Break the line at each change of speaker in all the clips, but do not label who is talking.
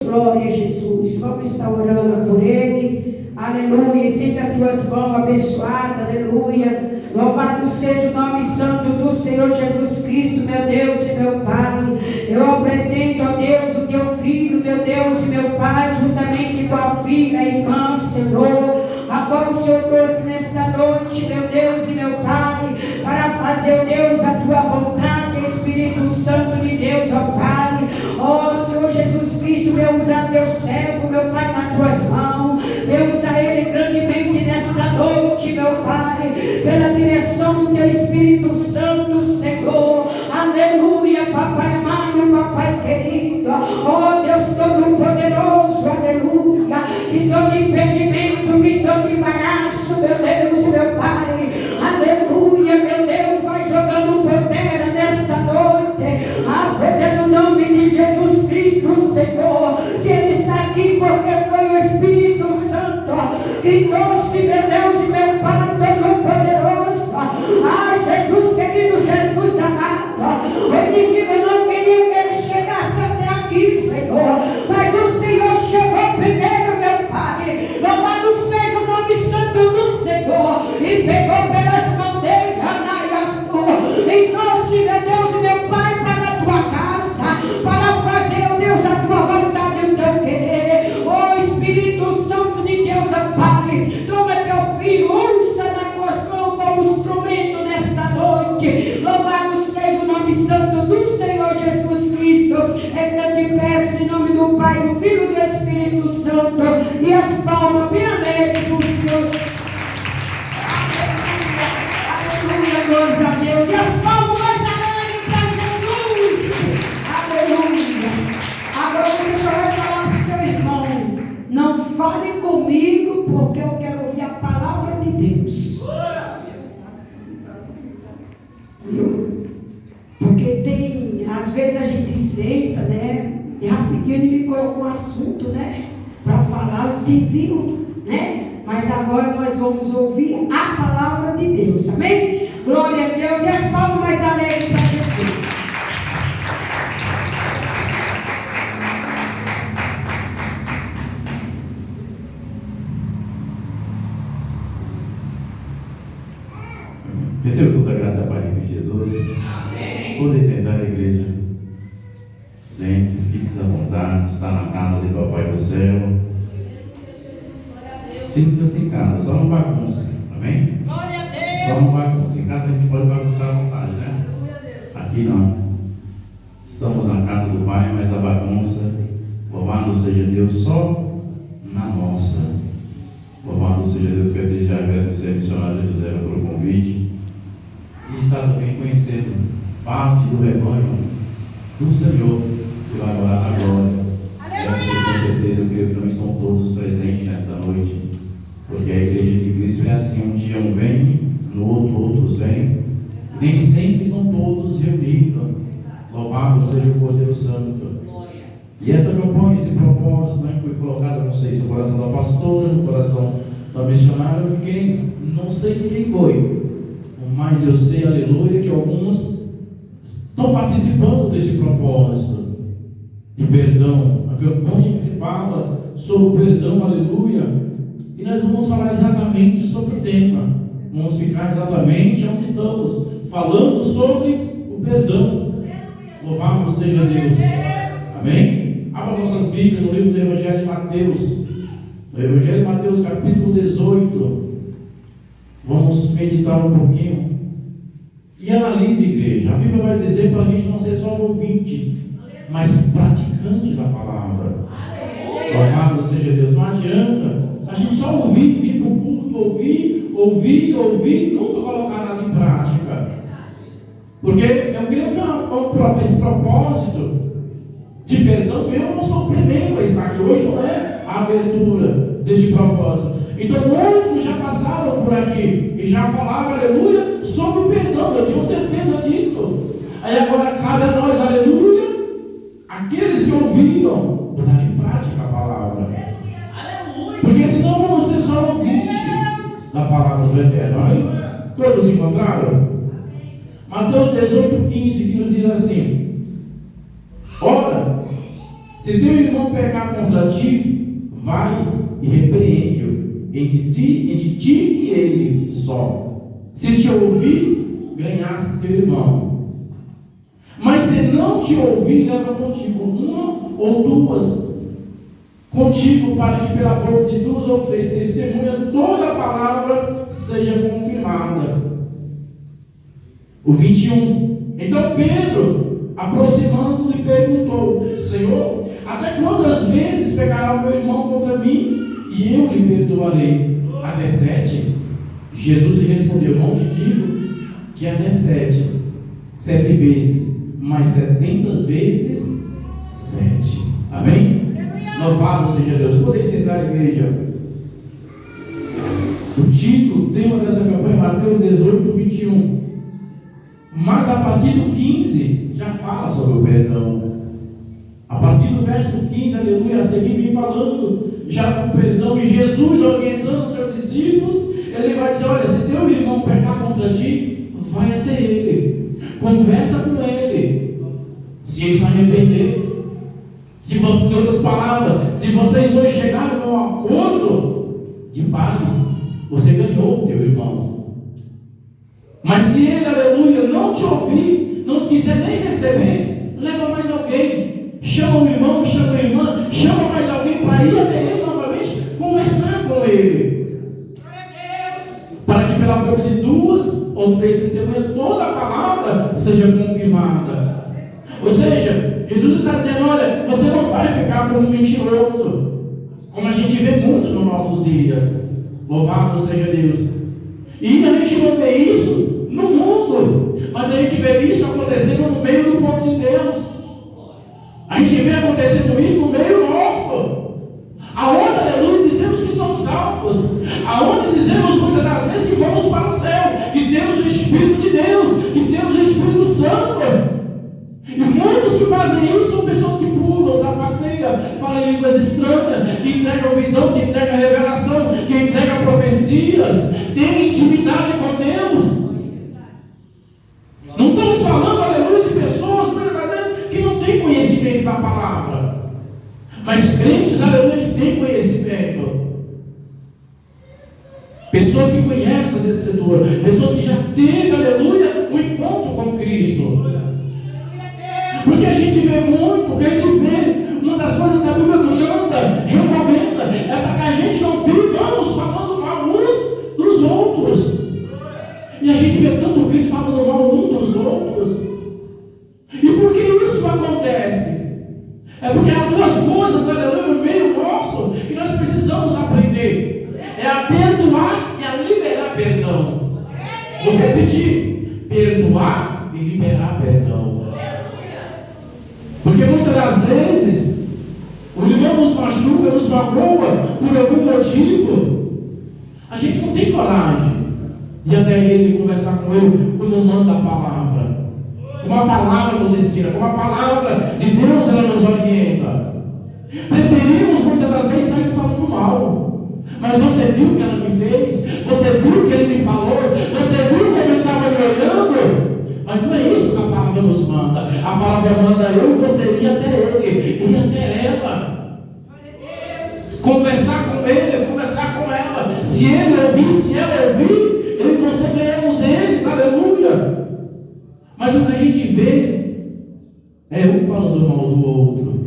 Glória a Jesus. Vamos estar orando por ele. Aleluia. Estende as tuas mãos abençoadas. Aleluia. Louvado seja o nome santo do Senhor Jesus Cristo, meu Deus e meu Pai. Eu apresento, ó Deus, o teu filho, meu Deus e meu Pai, juntamente com a filha e irmã, Senhor. Agora o Senhor trouxe nesta noite, meu Deus e meu Pai, para fazer, Deus, a tua vontade, Espírito Santo de Deus, ó Pai. Ó Senhor Jesus Cristo, meu usar teu servo, meu Pai, nas tuas mãos. Eu usa ele grandemente nesta noite, meu Pai, pela direção do teu Espírito Santo, Senhor. Aleluia, papai amado, papai querido. Ó Deus Todo-Poderoso, aleluia. Que todo impedimento, que todo embaraço, meu Deus, meu Pai. Aleluia, meu Deus, vai jogando poder nesta noite. A poder no nome de Jesus Cristo, Senhor. Se ele está aqui porque foi o Espírito Santo que trouxe, meu Deus e meu Pai Todo-Poderoso. Ah, Jesus querido, Jesus amado. O inimigo não queria que ele chegasse até aqui, Senhor. Mas o Senhor chegou primeiro, meu Pai. Louvado seja o nome santo do Senhor. E pegou pelas mãos dele, Anaias, e trouxe, meu Deus e meu Pai, para a tua casa, para fazer, ó Deus, a tua vontade e o teu querer. Ó Espírito Santo de Deus, ó Pai, toma teu filho, usa nas tuas mãos como instrumento nesta noite. Louvado seja o nome santo do Senhor Jesus Cristo. É que eu te peço em nome do Pai, do Filho e do Espírito Santo. E as palmas bem alegres do Senhor. Aleluia, glórias a Deus. E as palmas mais alegres para Jesus. Aleluia. Agora você só vai falar para o seu irmão: não fale comigo, porque eu quero ouvir a palavra de Deus. Porque tem, às vezes a gente senta, né? E rapidinho ele me coloca um assunto, né? Para falar, você viu, né? Mas agora nós vamos ouvir a palavra de Deus, amém? Glória a Deus. E as palmas mais alegres para Jesus.
Receba toda a graça e a paz de Cristo Jesus. Amém. Podem sentar na igreja. Sente-se, fique à vontade. Está na casa de Papai do céu. Sinta-se em casa, só não bagunça. Amém?
Glória a Deus.
Só não bagunça. Em casa a gente pode bagunçar à vontade, né? Aqui não. Estamos na casa do Pai, mas a bagunça, louvado seja Deus, só na nossa. Louvado seja Deus. Quero desde já agradecer a missionária José pelo convite. E está também conhecendo parte do rebanho do Senhor, que vai morar na glória. Com certeza, eu creio que não estão todos presentes nesta noite, porque a igreja de Cristo é assim: um dia um vem, no outro outros vêm, nem sempre são todos reunidos. Louvado seja o Cordeiro Santo. E esse propósito, né, foi colocado, não sei se no coração da pastora, no coração da missionária, porque não sei de quem foi, mas eu sei, aleluia, que alguns estão participando desse propósito de perdão, a campanha que se fala sobre o perdão, aleluia. E nós vamos falar exatamente sobre o tema, vamos ficar exatamente onde estamos, falando sobre o perdão. Louvado seja Deus. Amém? Abra nossas Bíblias no livro do Evangelho de Mateus, no Evangelho de Mateus, capítulo 18. Vamos meditar um pouquinho e analise, igreja. A Bíblia vai dizer para a gente não ser só ouvinte, mas praticante da palavra. Louvado seja Deus. Não adianta a gente só ouvir, vir para o culto, ouvir, nunca colocar nada em prática. Porque eu creio que esse propósito de perdão, eu não sou o primeiro a estar aqui. Hoje não é a abertura deste propósito. Então outros já passaram por aqui e já falaram, aleluia, sobre o perdão. Eu tenho certeza disso. Aí agora cabe a nós, aleluia, aqueles que ouviram, botar em prática a palavra. Porque senão vamos ser só ouvintes da palavra do Eterno. Amém? Todos encontraram? Mateus 18:15, que nos diz assim: ora, Se teu irmão pecar contra ti, vai e repreende-o entre ti e ele só. Se te ouvir, ganhaste teu irmão. Mas se não te ouvir, leva contigo uma ou duas contigo, para que pela boca de 2 ou 3 testemunhas toda a palavra seja confirmada. O 21. Então Pedro, aproximando-se, lhe perguntou: Senhor, até quantas vezes pecará o meu irmão contra mim e eu lhe perdoarei? Até 7? Jesus lhe respondeu: não te digo que até 7 vezes, mas 70 vezes 7. Amém? Louvado seja Deus. Podem sentar, igreja. O título, o tema dessa campanha, Mateus 18, 21. Mas a partir do 15 já fala sobre o perdão. A partir do verso 15, aleluia, a seguir vem falando já do perdão. E Jesus orientando os seus discípulos, ele vai dizer: olha, se teu irmão pecar contra ti, vai até ele, conversa com ele. Se ele se arrepender, se você, em outras palavras, se vocês hoje chegarem a um acordo de paz, você ganhou o teu irmão. Mas se ele, aleluia, não te ouvir, não quiser nem receber, leva mais alguém. Chama o irmão, chama a irmã, chama mais alguém para ir até ele novamente, conversar com ele. Para que pela boca de 2 ou 3 testemunhas toda a palavra seja confirmada. Ou seja, Jesus está dizendo: olha, você não vai ficar como um mentiroso, como a gente vê muito nos nossos dias. Louvado seja Deus. E a gente não vê isso no mundo, mas a gente vê isso acontecendo no meio do povo de Deus. A gente vê acontecendo isso no meio nosso, aonde, aleluia, dizemos que somos salvos, aonde dizemos muitas das vezes que vamos para o céu, que temos o Espírito de Deus, que temos o Espírito Santo. E muitos que fazem isso são pessoas que pulam, sapateiam, falam em línguas estranhas, que entregam visão, que entregam revelação, que entregam profecias, têm intimidade com Deus. Não estamos falando, aleluia, de pessoas, muitas das vezes, que não têm conhecimento da palavra, mas crentes, aleluia, que têm conhecimento. Pessoas que conhecem as Escrituras, pessoas que já têm, aleluia, um encontro com Cristo. Porque a gente vê muito, porque a gente vê, uma das coisas que a Bíblia manda, recomenda, é para que a gente não fique falando mal uns dos outros. E a gente vê tanto crente falando mal um dos outros. E por que isso acontece? É porque há 2 coisas, aleluia, no meio nosso, que nós precisamos aprender: é a perdoar e a liberar perdão. Vou repetir: perdoar e liberar perdão. Porque muitas das vezes o irmão nos machuca, nos magoa por algum motivo. A gente não tem coragem de ir até ele e conversar com ele como manda a palavra. Como a palavra nos ensina, como a palavra de Deus ela nos orienta. Preferimos muitas das vezes sair falando mal. Mas você viu o que ela me fez? Você viu o que ele me falou? Você viu como ele estava me olhando? Mas não é isso que a palavra nos manda. A palavra manda eu e você ir até ele, ir até ela, conversar com ele, conversar com ela. Se ele ouvir, se ela ouvir, eu e você ganhamos eles, aleluia. Mas o que a gente vê é um falando mal do outro.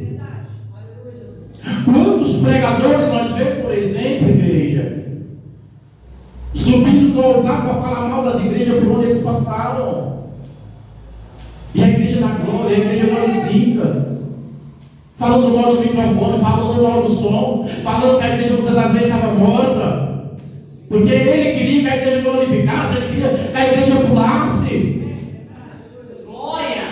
Quantos pregadores nós vemos, por exemplo, igreja, subindo no altar para falar mal das igrejas por onde eles passaram? E a igreja da glória, a igreja glorifica, falando mal do microfone, falando mal do som, falando que a igreja muitas das vezes estava morta, porque ele queria que a igreja glorificasse, ele queria que a igreja pulasse. Glória!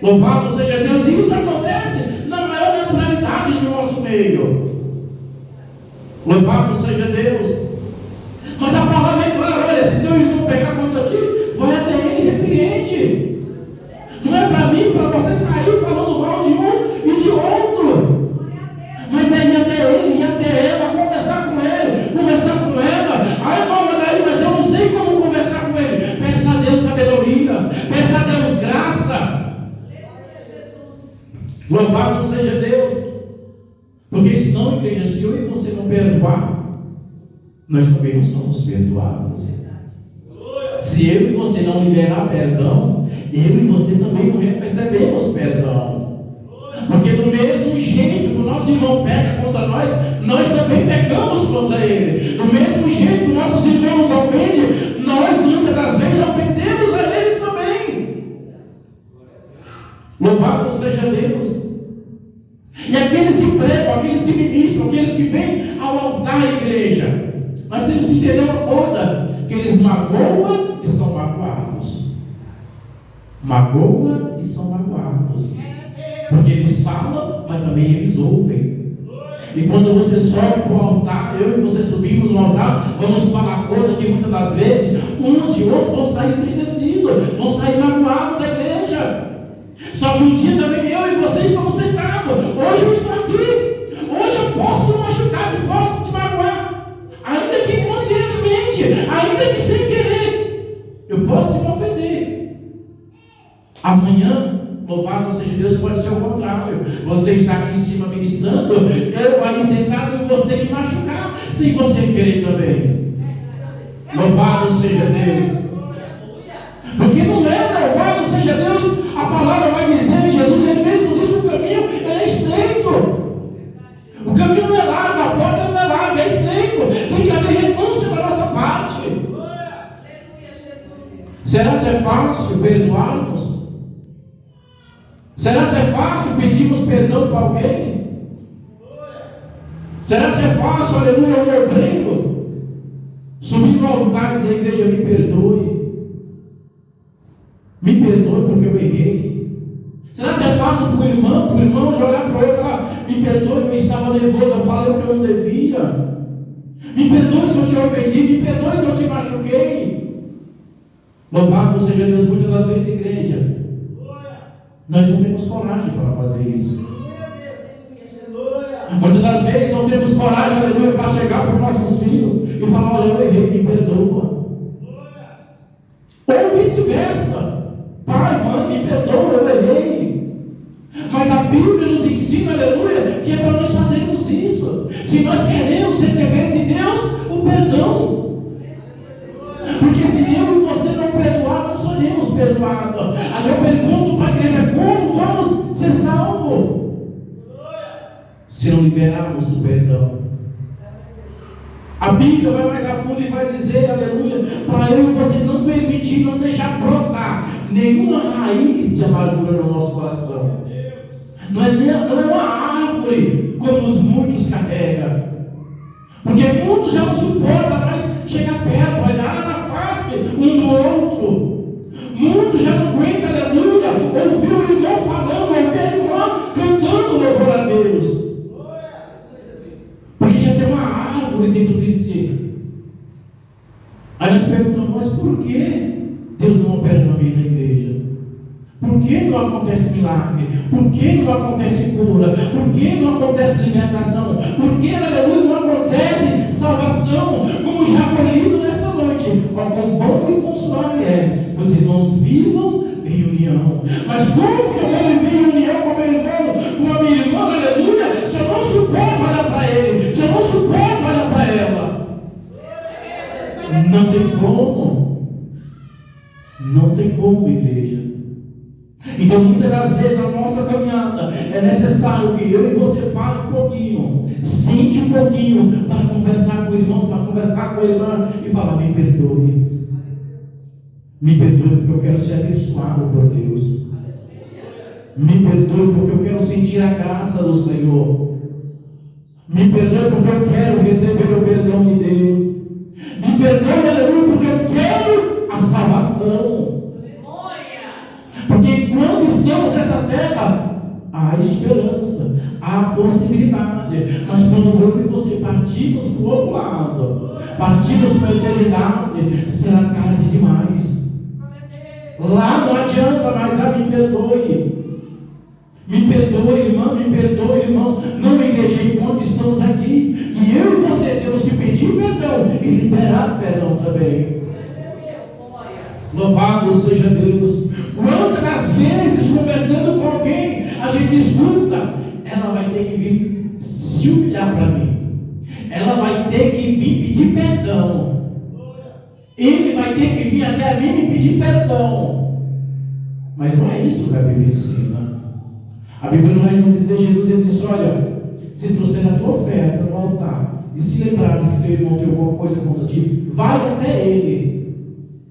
Louvado seja Deus. E isso acontece na maior naturalidade do nosso meio. Louvado seja Deus. Mas a palavra é clara: olha, se teu irmão pecar contra ti, vai até ele e repreende. Não é para mim, para você sair falando mal de um e de outro, mas é ir até ele, ir até ela, conversar com ele, conversar com ela. Ai, irmão, mas eu não sei como conversar com ele. Peça a Deus sabedoria, peça a Deus graça. Louvado seja Deus. senão, igreja, se eu e você não perdoar, nós também não somos perdoados. Se eu e você não liberar perdão, eu e você também não recebemos perdão. Porque do mesmo jeito que o nosso irmão peca contra nós, nós também pecamos contra ele. Do mesmo jeito que nossos irmãos nos ofendem, nós muitas das vezes ofendemos a eles também. Louvado seja Deus. E aqueles que pregam, aqueles que ministram, aqueles que vêm ao altar da igreja, nós temos que entender uma coisa, que eles magoam e são magoados. Magoam e são magoados. Porque eles falam, mas também eles ouvem. E quando você sobe para o altar, eu e você subimos no altar, vamos falar coisas que muitas das vezes uns e outros vão sair entristecidos, vão sair magoados da igreja. Só que um dia também eu e você estamos sentados. Hoje eu estou aqui. Hoje eu posso te machucar, eu posso te magoar. Ainda que inconscientemente, ainda que sem querer, eu posso te ofender. Amanhã, louvado seja Deus, pode ser o contrário. Você está aqui em cima ministrando, eu aí sentado e você me machucar, sem você querer também. Louvado seja Deus. Porque não é louvado seja Deus, a palavra vai dizer, Jesus ele mesmo disse, o caminho é estreito. O caminho não é largo, a porta não é larga, é estreito. Tem que haver renúncia da nossa parte. Será que é fácil perdoarmos? Será que é fácil pedirmos perdão para alguém? Será que é fácil, aleluia, o obreiro subir no altar e dizer, igreja, me perdoe. Me perdoe porque eu errei. Será que é fácil para o irmão já olhar para o outro e falar, me perdoe, eu estava nervoso, eu falei o que eu não devia. Me perdoe se eu te ofendi, me perdoe se eu te machuquei. Louvado seja Deus, muitas das vezes, igreja, nós não temos coragem para fazer isso. Muitas das vezes não temos coragem, aleluia, para chegar para os nossos filhos e falar, olha, eu errei, me perdoa. Ou vice-versa. Pai, mãe, me perdoa, eu errei. Mas a Bíblia nos ensina, aleluia, que é para nós fazermos isso. Se nós queremos receber de Deus o perdão. Porque se eu e você não perdoar, não seremos perdoados. Aí eu pergunto para a igreja, como vamos ser salvos? Se não liberarmos o perdão. A Bíblia vai mais a fundo e vai dizer, aleluia, para eu e você não permitir, não deixar brotar nenhuma raiz de amargura no nosso coração. Não é uma árvore como os muitos carregam. Porque muitos já não suportam mais chegar perto, olhar na face um do outro. Muitos já não aguentam, aleluia, ouvir o irmão falando, ouvir a irmã cantando louvor a Deus. Porque já tem uma árvore dentro de si. Aí nós perguntamos, mas por que Deus não opera na vida da igreja? Por que não acontece milagre? Por que não acontece cura? Por que não acontece libertação? Por que, aleluia, não acontece salvação? Como já foi lido nessa noite. Ó, quão bom e quão suave é os irmãos vivam em união. Mas como que eu vou viver em união com meu irmão, com a minha irmã, aleluia, se eu não suporto olhar para ele, se eu não suporto olhar para ela? Não tem como. Não tem como, igreja. Então, muitas das vezes na nossa caminhada é necessário que eu e você pare um pouquinho, sente um pouquinho para conversar com o irmão, para conversar com a irmã e falar, me perdoe. Me perdoe porque eu quero ser abençoado por Deus. Me perdoe porque eu quero sentir a graça do Senhor. Me perdoe porque eu quero receber o perdão de Deus. Me perdoe, aleluia, porque eu quero a salvação. Porque enquanto estamos nessa terra, há esperança, há possibilidade. Mas quando eu e você partimos para o outro lado, partimos para a eternidade, será tarde demais. Lá não adianta mais, me perdoe. Me perdoe, irmão, me perdoe, irmão. Não, igreja, enquanto estamos aqui, e eu e você temos que pedir perdão e liberar perdão também. Louvado seja Deus. Quantas das vezes, conversando com alguém, a gente escuta, ela vai ter que vir se humilhar para mim, ela vai ter que vir pedir perdão. Ele vai ter que vir até mim me pedir perdão. Mas não é isso que a Bíblia ensina. A Bíblia não vai nos dizer, Jesus ele disse, olha, se trouxer a tua oferta no altar e se lembrar de que teu irmão tem alguma coisa contra ti, vai até ele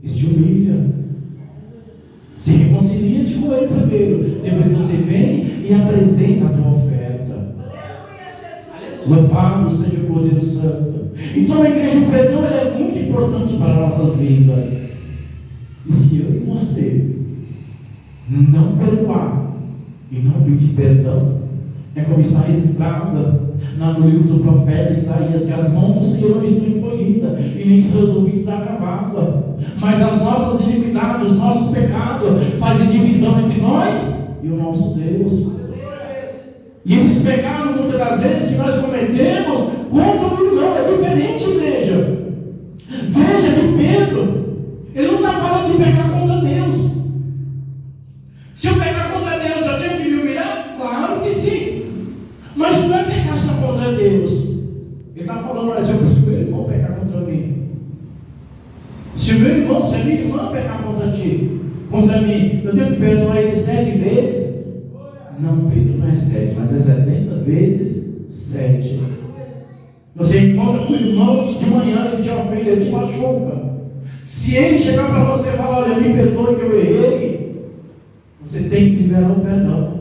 e se humilha. Se reconcilia-te com ele primeiro. Depois você vem e apresenta a tua oferta. Louvado seja o Cordeiro Santo. Então a igreja, o perdão é muito importante para nossas vidas. E se eu e você não perdoar e não pedir perdão, é como está registrado no livro do profeta Isaías, que as mãos do Senhor estão encolhidas e nem seus ouvidos agravados. Mas as nossas iniquidades, os nossos pecados fazem divisão entre nós e o nosso Deus. E esses pecados, muitas das vezes, que nós cometemos contra o irmão, é diferente, igreja. Veja que Pedro, ele não está falando de pecar contra Deus. Se eu pecar contra Deus, eu tenho que me humilhar? Claro que sim. Mas não é pecar só contra Deus. Ele está falando, olha, se o meu irmão pecar contra mim, se o meu irmão, se a minha irmã pecar contra ti, contra mim, eu tenho que perdoar ele 7 vezes? Não, Pedro, não é 7, mas é 70 vezes 7. Você encontra com o irmão de manhã, ele te ofende, ele te machuca. Se ele chegar para você e falar, olha, me perdoe que eu errei, você tem que liberar o perdão.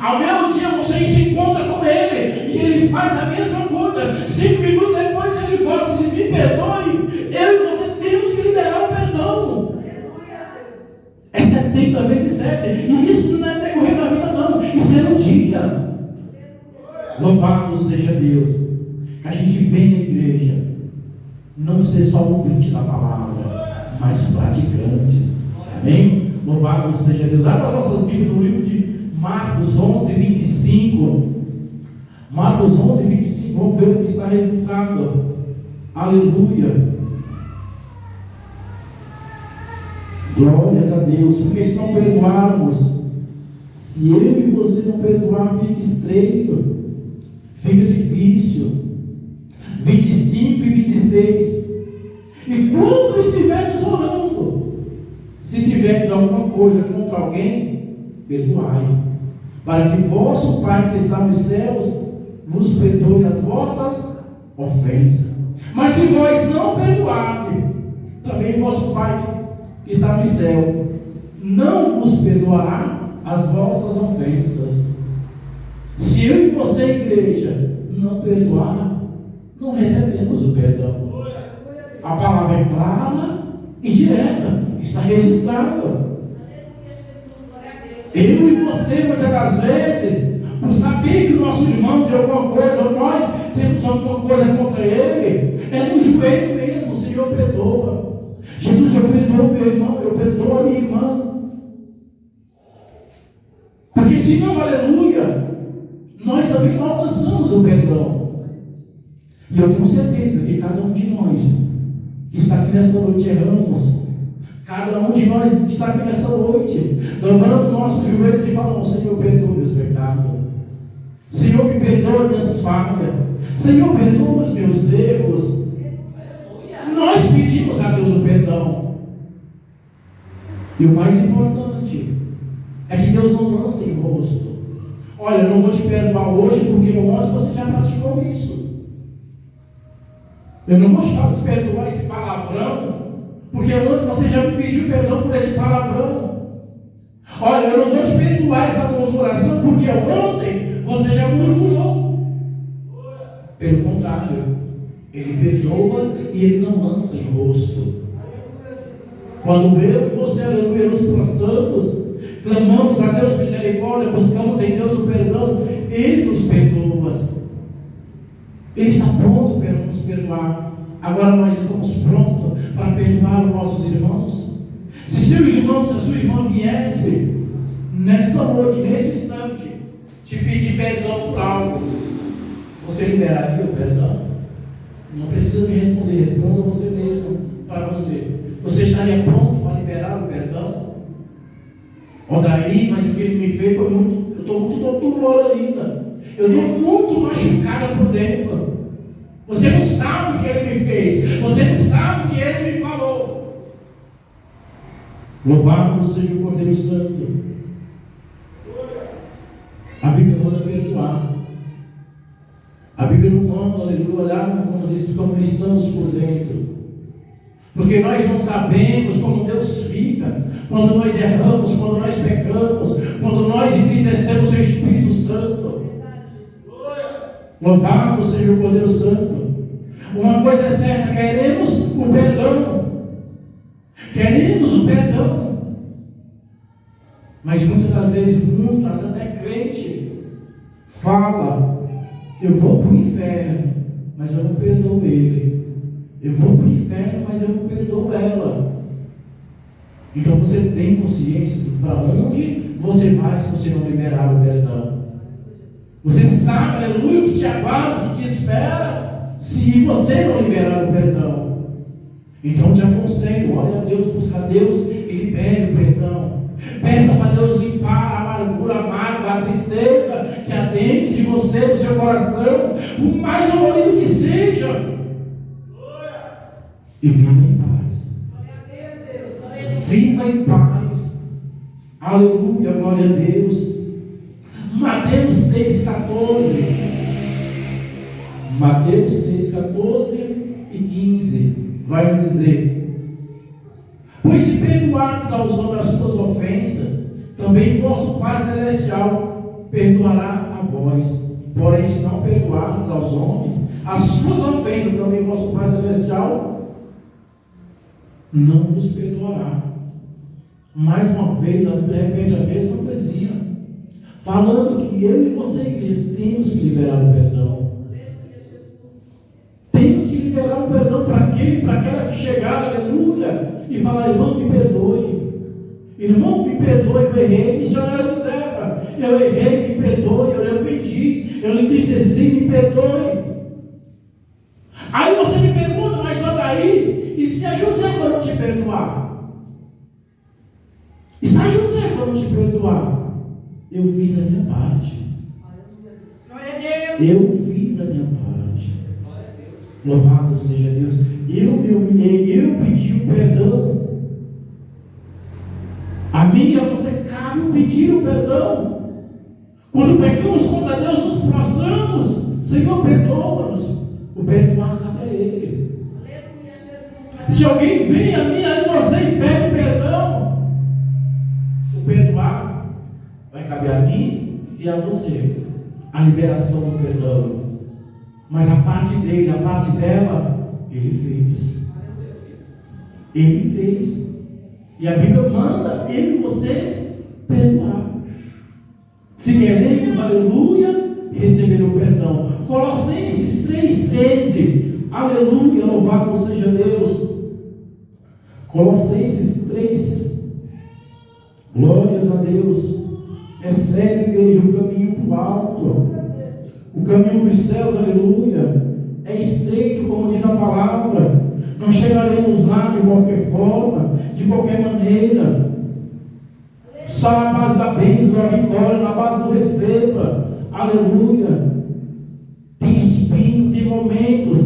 Ao mesmo dia você se encontra com ele e ele faz a mesma coisa. 5 minutos depois ele volta e diz, me perdoe. Eu e você temos que liberar o perdão. É 70 vezes 7. E isso não é decorrer na vida não. Isso é um dia. Louvado seja Deus. Que a gente vem na igreja não ser só ouvinte da palavra, mas praticantes. Amém? Louvado seja Deus. Abra nossas Bíblias no livro de Marcos 11, 25. Marcos 11, 25. Vamos ver o que está registrado. Aleluia. Glórias a Deus. Porque se não perdoarmos, se eu e você não perdoar, fica estreito, fica difícil. 25 e 26. E quando estiverdes orando, se tiverdes alguma coisa contra alguém, perdoai, para que vosso Pai que está nos céus vos perdoe as vossas ofensas. Mas se vós não perdoardes, também vosso Pai que está no céu não vos perdoará as vossas ofensas. Se eu e você, igreja, não perdoar, não recebemos o perdão. A palavra é clara e direta, está registrada. Eu e você, muitas das vezes, por saber que o nosso irmão tem alguma coisa, ou nós temos alguma coisa contra ele, é no joelho mesmo, o Senhor perdoa. Jesus, eu perdoo meu irmão, eu perdoo a minha irmã. Porque senão, aleluia, nós também não alcançamos o perdão. E eu tenho certeza que cada um de nós que está aqui nesta noite erramos. Cada um de nós está aqui nessa noite, dobrando nossos joelhos e falando, Senhor, perdoa meus pecados. Senhor, me perdoa minhas falhas. Senhor, perdoa os meus erros. Nós pedimos a Deus o perdão. E o mais importante é que Deus não lança em rosto. Olha, eu não vou te perdoar hoje porque ontem você já praticou isso. Eu não vou te perdoar esse palavrão porque ontem você já me pediu perdão por esse palavrão. Olha, eu não vou te perdoar essa murmuração porque ontem você já murmurou. Pelo contrário, Ele perdoa e Ele não lança em rosto. Quando eu e você, aleluia, nos prostramos, clamamos a Deus misericórdia, buscamos em Deus o perdão, Ele nos perdoa. Ele está pronto para nos perdoar. Agora nós estamos prontos para perdoar os nossos irmãos. Se seu irmão, se a sua irmã viesse nesta noite, nesse instante, te pedir perdão por algo, você liberaria o perdão? Não precisa me responder, responda você mesmo para você. Você estaria pronto para liberar o perdão? Ou daí, mas o que ele me fez foi muito, eu estou muito dolorido ainda. Eu estou muito machucada por dentro. Você não sabe o que ele me fez. Você não sabe o que ele me falou. Louvado seja o Cordeiro Santo. A Bíblia manda perdoar. A Bíblia não manda, aleluia, olhar como estamos por dentro. Porque nós não sabemos como Deus fica quando nós erramos, quando nós pecamos, quando nós entristecemos o Espírito Santo. Louvado seja o Cordeiro Santo. Uma coisa é certa, queremos o perdão. Queremos o perdão. Mas muitas das vezes, muitas, até crente, fala: eu vou para o inferno, mas eu não perdoo ele. Eu vou para o inferno, mas eu não perdoo ela. Então você tem consciência de para onde você vai se você não liberar o perdão. Você sabe, aleluia, o que te aguarda, o que te espera, se você não liberar o perdão. Então te aconselho, olha a Deus, busca a Deus e libere o perdão. Peça para Deus limpar a amargura, a mágoa, a tristeza que há dentro de você, do seu coração, por mais dolorido que seja. E viva em paz. Viva em paz. Aleluia, glória a Deus. Mateus 6,14. Mateus 6,14 e 15 vai nos dizer: pois se perdoardes aos homens as suas ofensas, também vosso Pai Celestial perdoará a vós. Porém, se não perdoardes aos homens as suas ofensas, também vosso Pai Celestial não vos perdoará. Mais uma vez, a Bíblia repete a mesma coisinha, falando que eu e você, igreja, temos que liberar o perdão. Temos que liberar o perdão para aquela que chegar, aleluia, e falar: irmão, me perdoe. Irmão, me perdoe, eu errei. Missionário Josefa, eu errei, me perdoe, eu lhe ofendi, eu lhe entristeci, me perdoe. Aí você me pergunta: mas olha aí, e se a Josefa não te perdoar? E se a Josefa não te perdoar? Eu fiz a minha parte.
Glória a Deus.
Eu fiz a minha parte. Louvado seja Deus. Eu me humilhei, eu pedi o perdão. A mim e a você cabe pedir o perdão. Quando pecamos contra Deus, nos prostramos: Senhor, perdoa-nos. O perdoar cabe a Ele. Se alguém vem a mim, a você e pede perdão, o perdoar vai caber a mim e a você. A liberação do perdão. Mas a parte dele, a parte dela, Ele fez. Ele fez. E a Bíblia manda eu e você perdoar. Se queremos, aleluia, receber o perdão. Colossenses 3,13. Aleluia, louvado seja Deus. Colossenses 3. Glórias a Deus. É sério, igreja, o caminho para o alto. O caminho dos céus, aleluia, é estreito, como diz a palavra. Não chegaremos lá de qualquer forma, de qualquer maneira. Só na base da bênção, da vitória, na base do receba. Aleluia. Tem espinho, tem momentos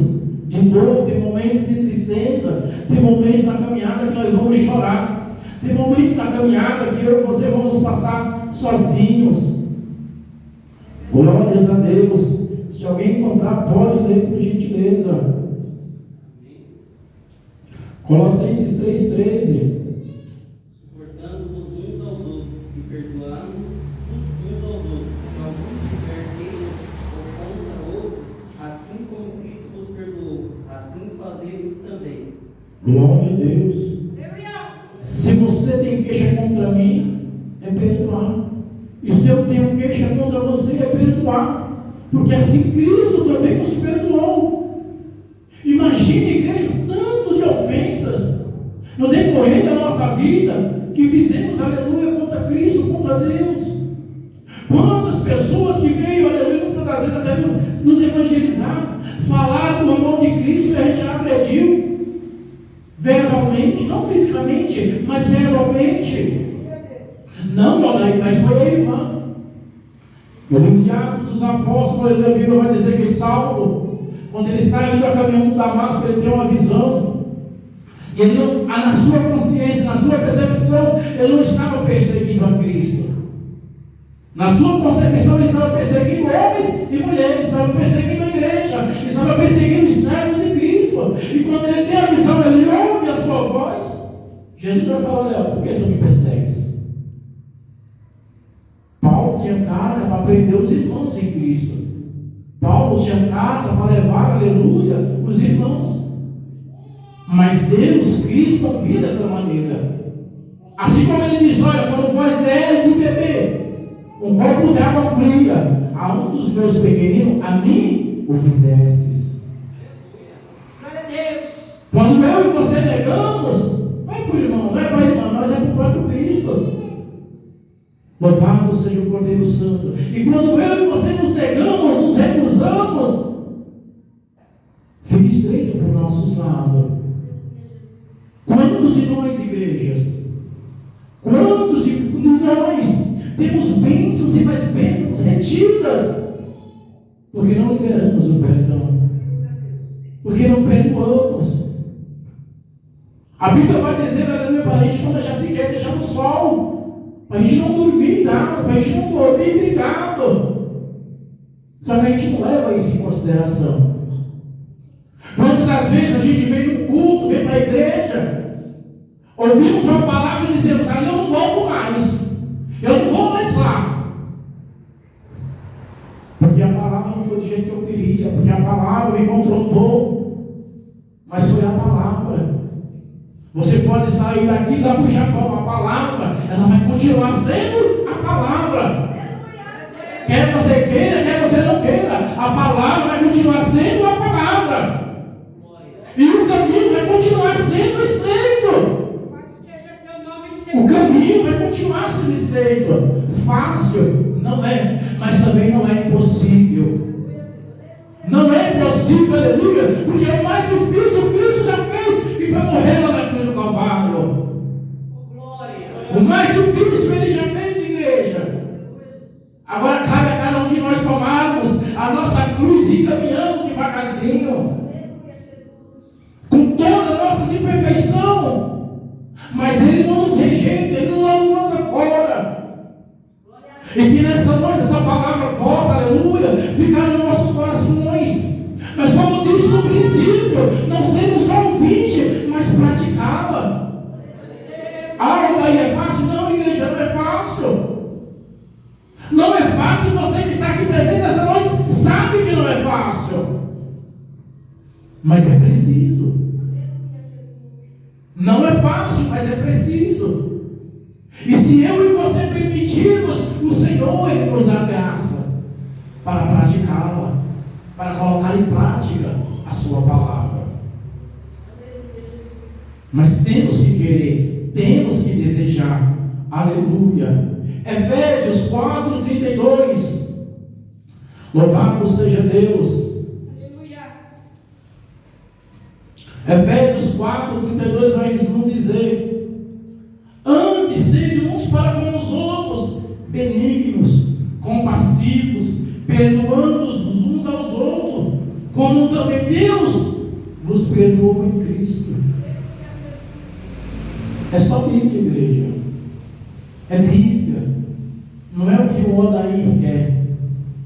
de dor, tem momentos de tristeza, tem momentos na caminhada que nós vamos chorar. Tem momentos na caminhada que eu e você vamos passar sozinhos. Glórias a Deus. Se alguém encontrar, pode ler por gentileza. Colossenses 3,13.
Suportando-vos uns aos outros e perdoando-vos uns aos outros, se algum tiver queixa ou contra outro, assim como Cristo vos perdoou, assim fazei-vos também.
Glória a Deus. Se você tem queixa contra mim, é perdoar. E se eu tenho queixa contra você, é perdoar. Porque assim Cristo também nos perdoou. Imagine, igreja, o tanto de ofensas no decorrer da nossa vida que fizemos, aleluia, contra Cristo, contra Deus. Quantas pessoas que veio, aleluia, muitas das vezes até nos evangelizar, falar do amor de Cristo e a gente agrediu verbalmente, não fisicamente, mas verbalmente. Não, mas foi a irmã. No livro de Atos dos Apóstolos, a Bíblia vai dizer que Saulo, quando ele está indo a caminho de Damasco, ele tem uma visão. E ele não, na sua consciência, na sua percepção, ele não estava perseguindo a Cristo. Na sua concepção, ele estava perseguindo homens e mulheres, estava perseguindo a igreja, estava perseguindo os servos de Cristo. E quando ele tem a visão, ele ouve a sua voz. Jesus vai falar: olha, por que tu me persegues? Paulo tinha carta para prender os irmãos em Cristo. Paulo tinha carta para levar, aleluia, os irmãos. Mas Deus, Cristo, não via dessa maneira. Assim como ele diz: olha, quando vós der de beber um copo de água fria a um dos meus pequeninos, a mim o fizestes.
Glória a Deus.
Quando eu e você negamos, não é para o irmão, não é para a irmã, mas é para o próprio Cristo. Louvado seja o Cordeiro Santo. E quando eu e você nos negamos, nos recusamos, fica estreito para os nossos lados. Quantos de nós, igrejas, quantos de nós temos bênçãos e mais bênçãos retidas, porque não liberamos o perdão, porque não perdoamos. A Bíblia vai dizer, aleluia, para a gente quando já se quer deixar no sol, para a gente não dormir nada, para a gente não dormir brigado. Só que a gente não leva isso em consideração. Quantas das vezes a gente vem no culto, vem para a igreja, ouvimos uma palavra e dizemos: ali eu não volto mais, eu não vou mais lá, porque a palavra não foi do jeito que eu queria, porque a palavra me confrontou, mas foi a palavra. Você pode sair daqui e ir lá para o Japão, a palavra, ela vai continuar sendo a palavra. Quer você queira, quer você não queira, a palavra vai continuar sendo a palavra. E o caminho vai continuar sendo estreito. O caminho vai continuar sendo estreito. Fácil não é, mas também não é impossível. Não é impossível, aleluia, porque o mais difícil Cristo já fez, e foi morrer lá na cruz do Calvário. O mais difícil ele já fez, igreja. Agora cabe a cada um de nós tomarmos a nossa cruz e ir caminhando devagarzinho, com todas as nossas imperfeições. Mas Ele não nos rejeita, Ele não nos lança fora. E que nessa noite essa palavra possa, aleluia, ficar nos nossos corações. Mas como disse no princípio, não sermos só ouvinte, mas praticá-la. Ah, daí é fácil? Não, igreja, não é fácil. Não é fácil. Você que está aqui presente essa noite sabe que não é fácil. Mas é preciso. Não é fácil, mas é preciso. E se eu e você permitirmos, o Senhor, Ele nos dá graça para praticá-la, para colocar em prática a sua palavra. Mas temos que querer, temos que desejar. Aleluia. Efésios 4:32. Louvado seja Deus. Efésios 4:32 vai nos dizer: antes sede uns para com os outros benignos, compassivos, perdoando-os uns aos outros, como também Deus vos perdoou em Cristo. É só Bíblia, igreja. É Bíblia. Não é o que o Odair quer,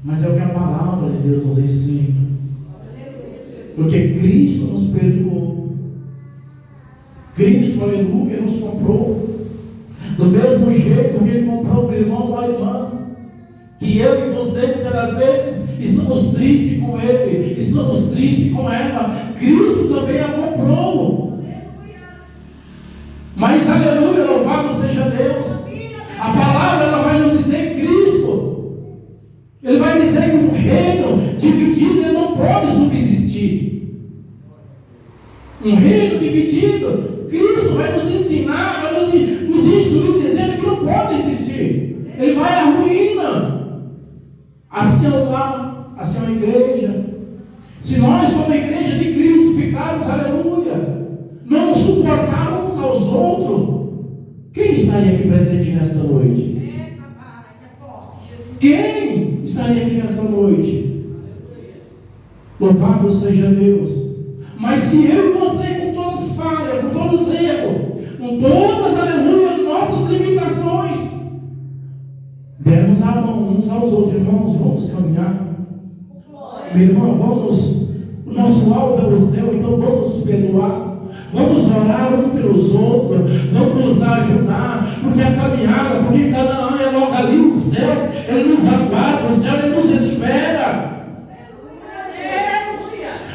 mas é o que a palavra de Deus nos ensina. Porque Cristo nos perdoou. Cristo, aleluia, nos comprou. Do mesmo jeito que Ele comprou o irmão ou a irmã, que eu e você, muitas das vezes, estamos tristes com ele, estamos tristes com ela, Cristo também a comprou. Mas, aleluia, louvado seja Deus. A palavra ela vai nos dizer Cristo. Ele vai dizer que um reino dividido ele não pode subsistir. Um reino dividido, Cristo vai nos ensinar, vai nos instruir, dizendo que não pode existir. Ele vai à ruína. Assim é o lar, assim é a igreja. Se nós, como igreja de Cristo, ficarmos, aleluia, não nos suportar uns aos outros, quem estaria aqui presente nesta noite? Quem estaria Louvado seja Deus. Mas se eu e você, com todas falhas, com todos os erros, com todas, aleluia, nossas limitações, dermos a mão uns aos outros, irmãos, vamos caminhar. Meu irmão, vamos, o nosso alvo é o céu, então vamos perdoar. Vamos orar um pelos outros, vamos nos ajudar, porque a caminhada, porque Canaã é logo ali, o céu, ele nos aguarda, o céu, ele nos espera.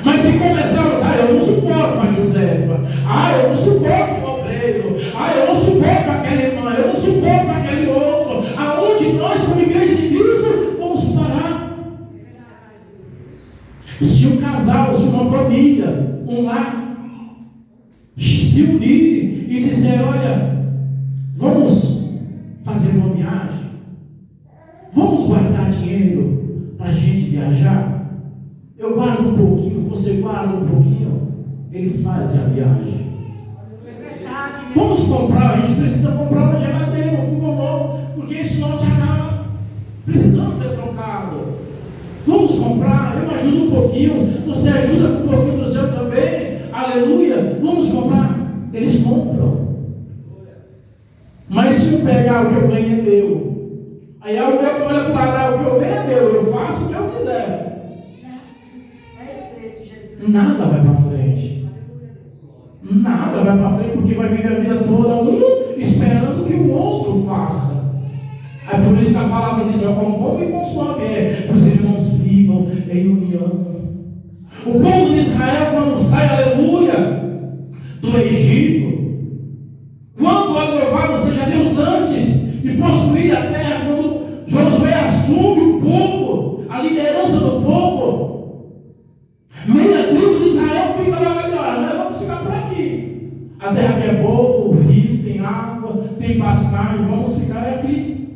Mas se começarmos, eu não suporto a Josefa, eu não suporto o obreiro, eu não suporto aquela irmã, eu não suporto aquele outro, aonde nós, como igreja de Cristo, vamos parar? Se um casal, se uma família, um lar, se unir e dizer, olha, vamos fazer uma viagem, vamos guardar dinheiro para a gente viajar, eu guardo um pouquinho, você guarda um pouquinho, eles fazem a viagem. Vamos comprar, a gente precisa comprar uma geladeira, um fogão, porque senão se acaba precisando ser trocado. Vamos comprar, eu ajudo um pouquinho, você ajuda com um pouquinho do seu também, aleluia, vamos comprar. Eles compram. Mas se um pegar o que eu ganho é meu, aí o outro olha para o lado, o que eu ganho é meu, eu faço o que eu quiser. Nada vai para frente. Nada vai para frente, porque vai viver a vida toda um esperando que o outro faça. É por isso que a palavra diz: como bom e consoante é, os irmãos vivam em união. O povo de Israel, quando sai, aleluia, do Egito, quando louvado seja Deus, antes de possuir a terra, quando Josué assume o povo, a liderança do povo, meia tribo de Israel fica lá melhor, nós vamos ficar por aqui. A terra que é boa, o rio tem água, tem pastagem, vamos ficar aqui.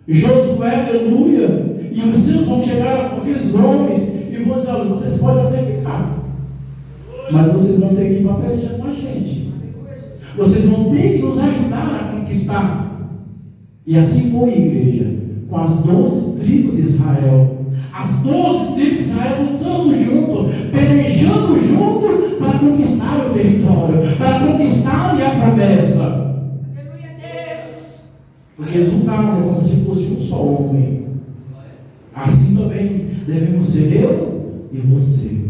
Josué, aleluia, e os seus vão chegar, aqueles homens, e vão dizer: olha, vocês podem até ficar, mas vocês vão ter que ir para pelejar com a gente. Vocês vão ter que nos ajudar a conquistar. E assim foi, igreja, com as 12 tribos de Israel. As 12 tribos de Israel lutando junto, pelejando junto para conquistar o território, para conquistar a promessa. O resultado é como se fosse um só homem. Assim também devemos ser eu e você.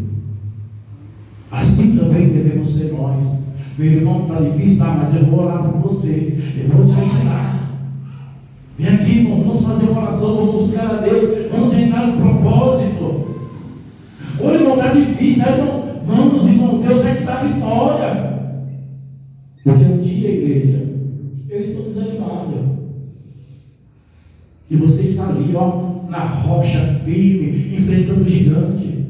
Assim também devemos ser nós. Meu irmão, está difícil, mas eu vou orar por você, eu vou te ajudar. Vem aqui, irmão, vamos fazer uma oração, vamos buscar a Deus, vamos entrar no propósito. Ô irmão, está difícil, irmão, vamos, irmão, Deus vai te dar vitória. Porque um dia, igreja, eu estou desanimado. E você está ali, na rocha firme, enfrentando o gigante.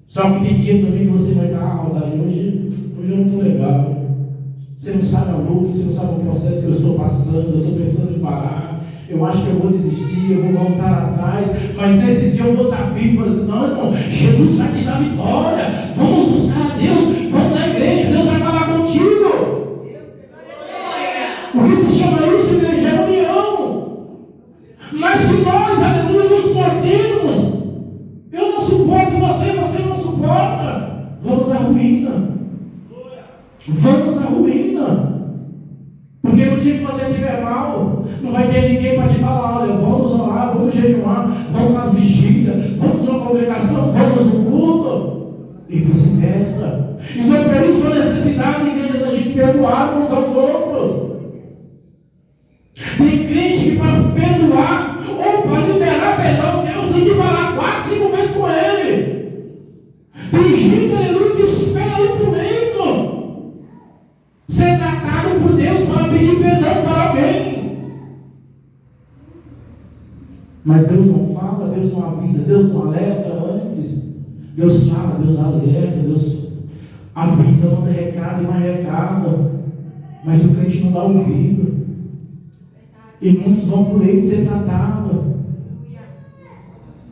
Só que tem dia também que você vai estar, hoje eu não estou legal. Você não sabe a luta, você não sabe o processo que eu estou passando, eu estou pensando em parar, eu acho que eu vou desistir, eu vou voltar atrás, mas nesse dia eu vou estar firme, falando: não, irmão, Jesus vai te dar vitória, vamos buscar a Deus, vamos na igreja, Deus vai falar contigo. O que se chama isso, igreja, é união. Mas se nós, aleluia, nos mordermos, eu não suporto você não suporta, vamos à ruína. Vamos à ruína. Porque no dia que você estiver mal, não vai ter ninguém para te falar: olha, vamos orar, vamos jejuar, vamos nas vigílias, vamos na congregação, vamos no culto, e vice-versa. Então, por isso a necessidade, igreja, da gente perdoar uns aos outros. Tem crente que para perdoar ou para liberar perdão, Deus tem que falar 4, 5 vezes com ele. Tem gente, aleluia, que espera aí por dentro ser tratado por Deus para pedir perdão para alguém. Mas Deus não fala, Deus não avisa, Deus não alerta antes. Deus fala, Deus alerta, Deus avisa, manda recado e mais recado. Mas o crente não dá ouvido. E muitos vão por ele ser tratados.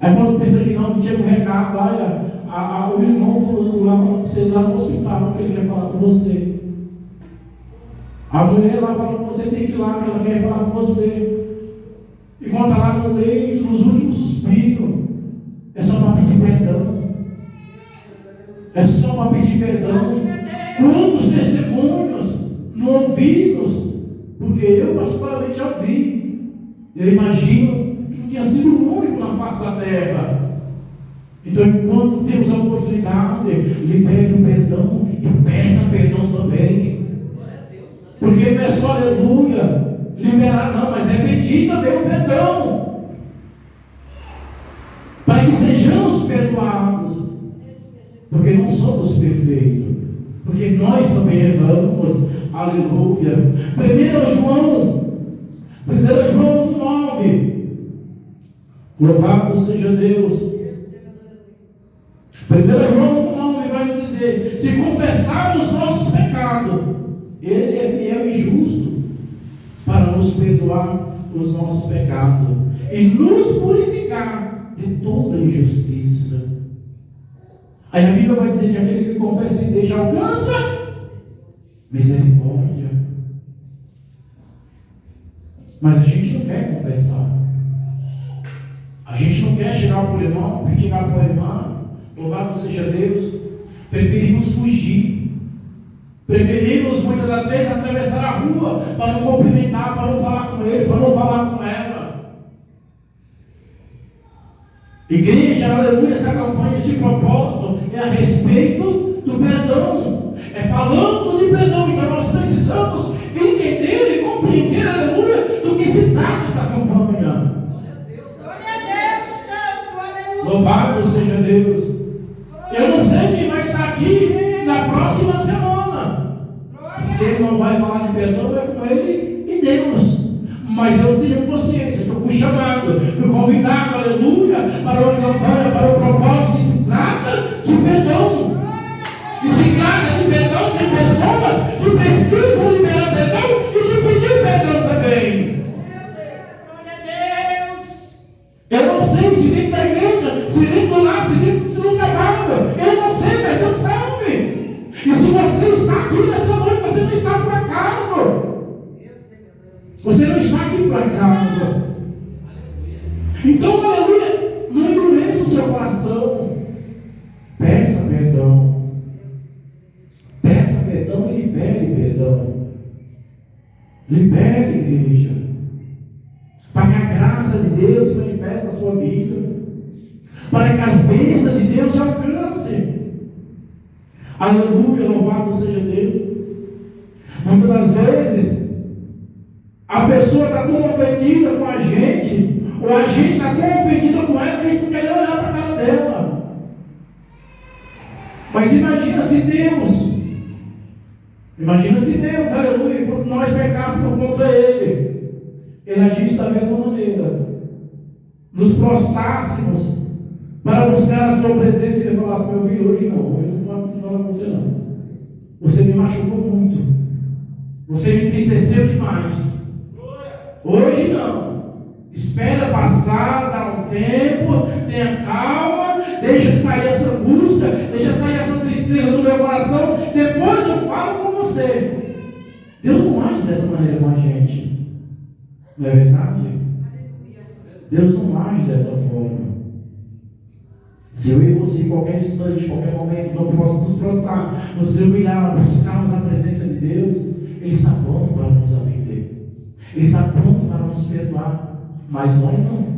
Aí quando pensa que não, chega um recado, olha, o irmão fulano lá falando para você lá no hospital, que ele quer falar com você. A mulher lá fala que você tem que ir lá, que ela quer falar com você. E quando está lá no leito, nos últimos suspiros, é só para pedir perdão. É só para pedir perdão. Quantos testemunhos não ouvimos? Porque eu particularmente já ouvi. Eu imagino que não tinha sido o único na face da terra. Então, enquanto temos a oportunidade, libere o perdão e peça perdão também. Porque não é só aleluia, liberar não, mas é pedir também o perdão. Para que sejamos perdoados. Porque não somos perfeitos. Porque nós também erramos. Aleluia. 1 João 9. Louvado seja Deus. 1 João 9 vai nos dizer: se confessarmos nossos pecados, Ele é fiel e justo para nos perdoar os nossos pecados e nos purificar de toda injustiça. Aí a Bíblia vai dizer que aquele que confessa e deixa alcança misericórdia. Mas a gente não quer confessar. A gente não quer chegar para o irmão, chegar para a irmã. Louvado seja Deus. Preferimos fugir. Preferimos muitas das vezes atravessar a rua para não cumprimentar, para não falar com ele, para não falar com ela. Igreja, aleluia, essa campanha, esse propósito é a respeito do perdão. É falando de perdão. Então nós precisamos entender e compreender, aleluia, do que se trata essa campanha.
Glória a Deus, Santo, aleluia.
Louvado seja Deus. Eu não sei quem vai estar aqui na próxima semana. Se ele não vai falar de perdão, é com ele e Deus. Mas eu tenho consciência que eu fui chamado, fui convidado, aleluia, para uma campanha, para o propósito que se trata de perdão. E se trata de perdão de pessoas que precisam liberar perdão e de pedir perdão também.
Glória a Deus.
Eu não sei se dentro da igreja, se dentro do lar, se dentro do trabalho. Eu não sei, mas Deus sabe. E se você está aqui nessa noite, você não está por acaso. Você não está aqui por acaso. Então, aleluia, não endureça o seu coração. Peça perdão. Peça perdão e libere perdão. Libere, igreja. Para que a graça de Deus se manifeste na sua vida. Para que as bênçãos de Deus te alcancem. Aleluia, louvado seja Deus. Muitas das vezes, a pessoa está tão ofendida com a gente, ou a gente está tão ofendida com ela, que a gente não quer olhar para a cara dela. Mas imagina se Deus, aleluia, quando nós pecássemos contra Ele, Ele agisse da mesma maneira, nos prostássemos para buscar a sua presença e Ele falasse: meu filho, hoje não estou afim de falar com você não. Você me machucou muito, você me entristeceu demais. Hoje não. Espera passar, dá um tempo, tenha calma, deixa sair essa angústia, deixa sair essa tristeza do meu coração, depois eu falo com você. Deus não age dessa maneira com a gente. Não é verdade? Deus não age dessa forma. Se eu e você, em qualquer instante, em qualquer momento, não possamos nos prostrar, nos humilhar, buscarmos a presença de Deus, Ele está pronto para nos atender. Ele está pronto para nos perdoar. Mas nós não.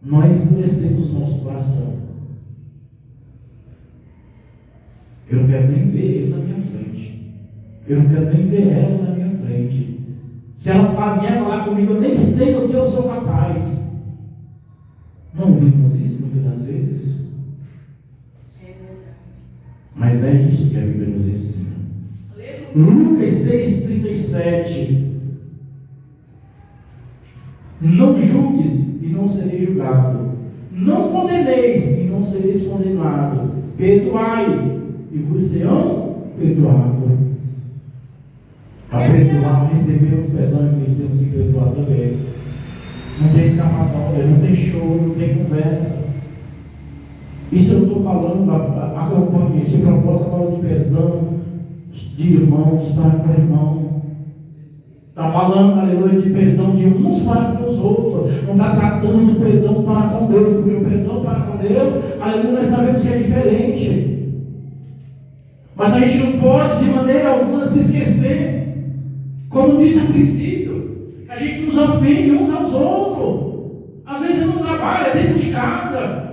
Nós endurecemos o nosso coração. Eu não quero nem ver ele na minha frente. Eu não quero nem ver ela na minha frente. Se ela vier falar comigo, eu nem sei do que eu sou capaz. Não vimos isso muitas das vezes. Mas é isso que a Bíblia nos ensina. Lucas 6,37. Não julgues e não sereis julgado. Não condeneis e não sereis condenado. Perdoai e vos serão perdoados. Para perdoar, receber os perdões que temos que perdoar também. Não tem escapatória, não tem choro, não tem conversa. Isso eu estou falando, a campanha, esse propósito fala de perdão de irmãos para com irmão. Está falando, aleluia, de perdão de uns para com os outros. Não está tratando do perdão para com Deus, porque o perdão para com Deus, a aleluia, nós sabemos que é diferente. Mas a gente não pode de maneira alguma se esquecer, como disse a princípio, que a gente nos ofende uns aos outros. Às vezes é no trabalho, é dentro de casa.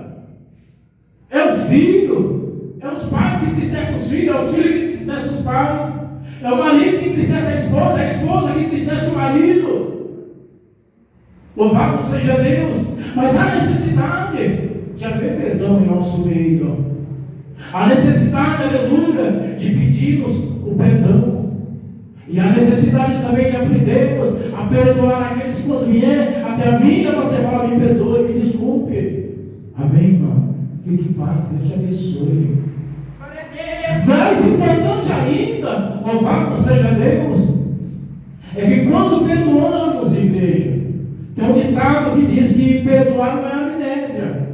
É o filho, é os pais que entristecem os filhos, é os filhos que entristecem os pais, é o marido que entristece a esposa que entristece o marido. Louvado seja Deus. Mas há necessidade de haver perdão em nosso meio. Há necessidade, aleluia, de pedirmos o perdão. E há necessidade também de aprendermos a perdoar aqueles que quando vier até a mim, você fala, me perdoe, me desculpe. Amém, irmão? Fique em paz, Deus te abençoe. Mais importante ainda, louvado seja Deus, é que quando perdoamos, igreja, tem um ditado que diz que perdoar não é amnésia.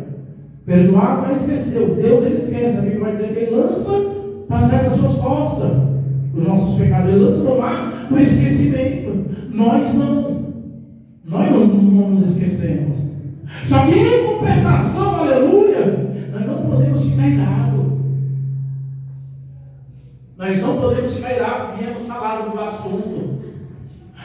Perdoar não é esquecer. Deus, ele esquece. A Bíblia vai dizer que ele lança para trás das suas costas os nossos pecados. Ele lança no mar por esquecimento. Nós não nos esquecemos. Só que em compensação, aleluia, nós não podemos ficar irados. Nós não podemos ficar irados. Viemos falar do assunto.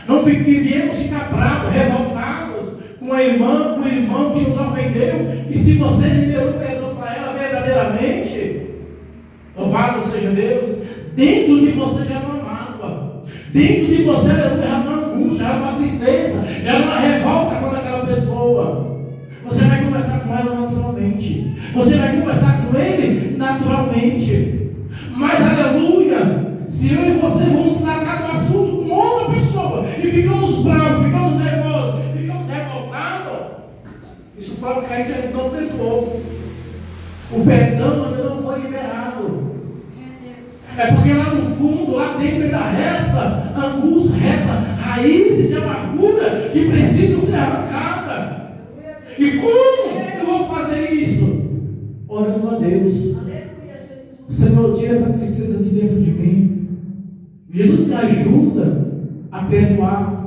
Não viemos ficar bravos, revoltados com a irmã, com o irmão que nos ofendeu. E se você liberou perdão para ela verdadeiramente, louvado seja Deus, dentro de você já não há mágoa. Dentro de você já não há angústia, já não há tristeza, já não há revolta contra aquela pessoa. Você vai conversar com ela naturalmente. Você vai conversar com ele naturalmente. Mas, aleluia, se eu e você vamos tratar do assunto com outra pessoa e ficamos bravos, ficamos nervosos, ficamos revoltados, isso prova que a gente não perdoou. O perdão ainda não foi liberado. É porque lá no fundo, lá dentro ainda resta angústia, resta raízes de amargura que precisam ser arrancadas. E como eu vou fazer isso? Orando a Deus. Senhor, tira essa tristeza de dentro de mim. Jesus me ajuda a perdoar.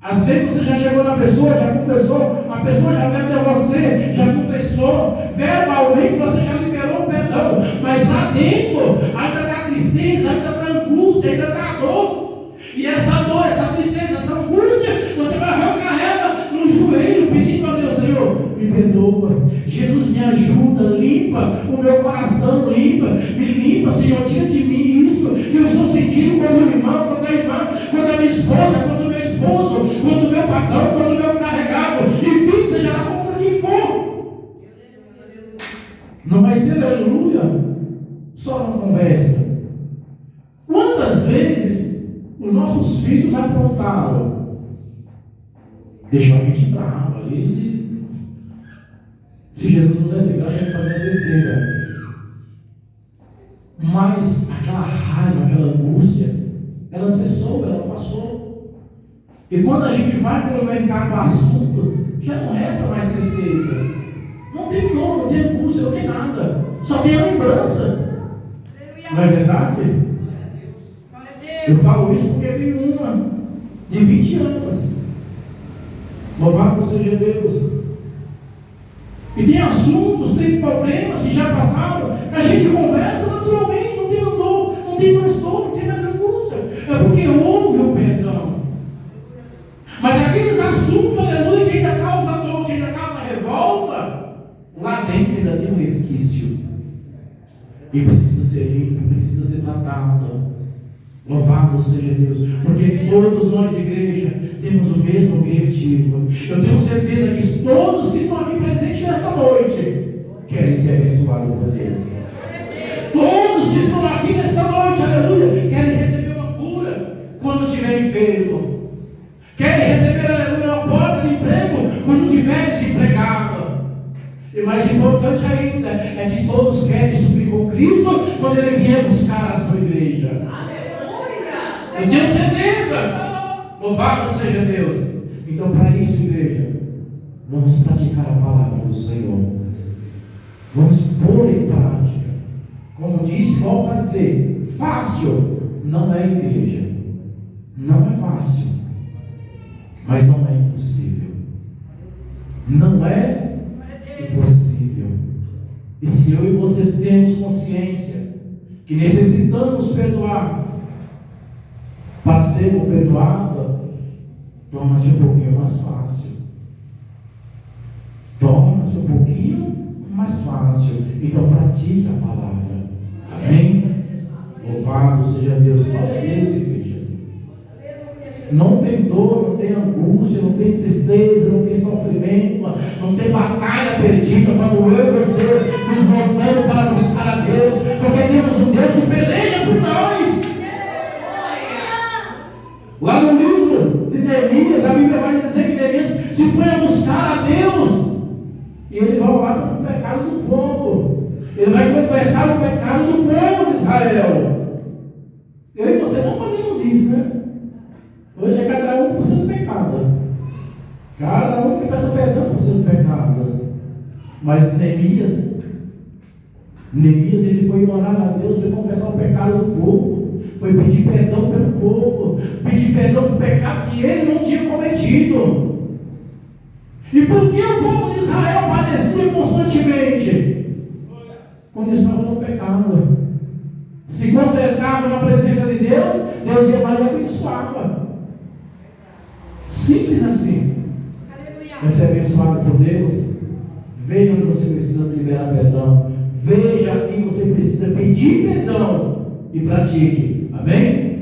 Às vezes você já chegou na pessoa, já confessou, a pessoa já veio até você, já confessou, verbalmente você já liberou o perdão, mas lá dentro ainda está a tristeza, ainda está a angústia, ainda está a dor. E essa dor, essa tristeza, essa angústia, você vai arrancar ela no joelho, pedindo a Deus, Senhor, me perdoa. Jesus, me ajuda, limpa o meu coração, me limpa, Senhor, tira de mim isso que eu estou sentindo contra o irmão, contra a irmã, contra a minha esposa, contra o meu esposo, contra o meu patrão, contra o meu carregado, enfim, seja lá contra quem for. Não vai ser, aleluia, só uma conversa. Quantas vezes os nossos filhos aprontaram? Deixou a gente bravo ali. Se Jesus não desse graça, a gente fazia besteira. Mas aquela raiva, aquela angústia, ela cessou, ela passou. E quando a gente vai complementar com o assunto, já não resta mais tristeza. Não tem dor, não tem angústia, não tem nada. Só tem a lembrança. Não é verdade? Eu falo isso porque tem uma de 20 anos. Louvado seja Deus. E tem assuntos, tem problemas que já passaram, que a gente conversa naturalmente, não tem dor, não tem mais dor, não tem mais angústia. É porque houve o perdão. Mas aqueles assuntos, aleluia, que ainda causa dor, que ainda causa revolta, lá dentro ainda tem um resquício. E precisa ser limpo, precisa ser tratado. Louvado seja Deus, porque todos nós, igreja, temos o mesmo objetivo. Eu tenho certeza que todos que estão aqui presentes nesta noite querem ser abençoados por Deus. Todos que estão aqui nesta noite, aleluia, querem receber uma cura quando estiver enfermo. Querem receber, aleluia, uma porta de emprego quando estiver desempregado. E mais importante ainda, é que todos querem subir com Cristo quando Ele vier buscar a sua igreja. Eu tenho certeza. Louvado seja Deus. Então, para isso, igreja, vamos praticar a palavra do Senhor. Vamos pôr em prática. Como disse, volto a dizer, fácil não é, igreja. Não é fácil. Mas não é impossível. Não é impossível. E se eu e você temos consciência que necessitamos perdoar para sermos perdoados, torna-se um pouquinho mais fácil. Torna-se um pouquinho mais fácil. Então pratique a palavra. Amém? Louvado seja Deus. Glória a Deus, igreja. Não tem dor, não tem angústia, não tem tristeza, não tem sofrimento, não tem batalha perdida quando eu e você nos voltamos para buscar a Deus, porque temos um Deus que peleja por nós. Lá no livro de Neemias, a Bíblia vai dizer que Neemias se põe a buscar a Deus, e ele vai orar pelo pecado do povo, ele vai confessar o pecado do povo de Israel. Eu e você não fazemos isso, né? Hoje é cada um por seus pecados. Cada um que peça perdão por seus pecados. Mas Neemias ele foi orar a Deus, foi confessar o pecado do povo, foi pedir perdão pelo povo, pedir perdão pelo pecado que ele não tinha cometido. E por que o povo de Israel padecia constantemente? Quando estava no pecado. Se consertava na presença de Deus, Deus ia lá e abençoava. Simples assim. Vai ser abençoado por Deus. Veja onde você precisa liberar perdão. Veja aqui você precisa pedir perdão e pratique. Amém?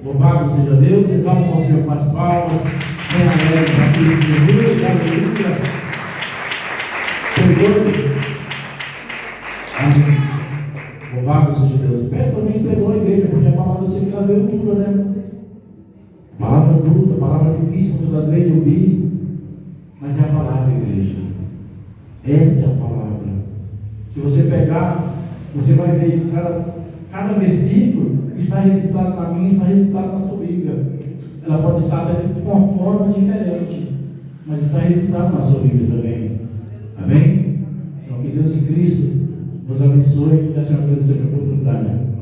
Louvado seja Deus. Exalta o Senhor com as palmas. Venha alegre para Cristo Jesus. Aleluia. Perdoe. Amém. Louvado seja Deus. Peça também perdoa a igreja, porque a palavra você que veio dura, né? Palavra dura, palavra difícil muitas das vezes de ouvir, mas é a palavra, igreja. Essa é a palavra. Se você pegar, você vai ver cada versículo que está registrado na minha, está registrado na sua Bíblia. Ela pode estar com uma forma diferente, mas está registrado na sua Bíblia também. Amém? Então que Deus em Cristo nos abençoe e a Senhora agradecer a oportunidade.